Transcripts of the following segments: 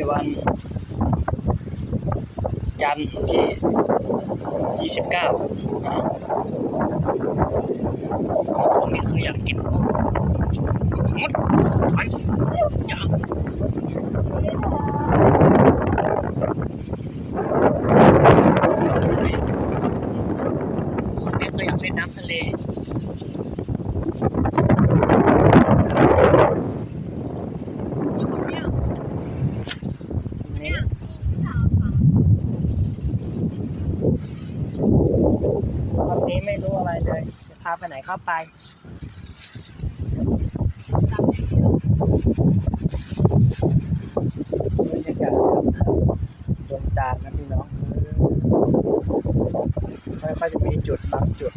วันจันทร์ที่29นะผมนี่คืออยากกินกุ้งมดไปจับคนนี้ก็อยากเล่นน้ำทะเลวันนี้ไม่รู้อะไรเลยจะพาไปไหนเข้าไปบรรยากาศดวงจันทร์นะพี่น้องค่อยๆจะมีจุดบางจุด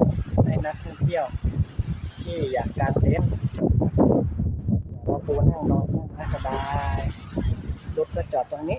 ให้นักท่องเที่ยวที่อยากกางเต็นท์เราปูนั่งนอนนั่งสบายรถก็จอดตรงนี้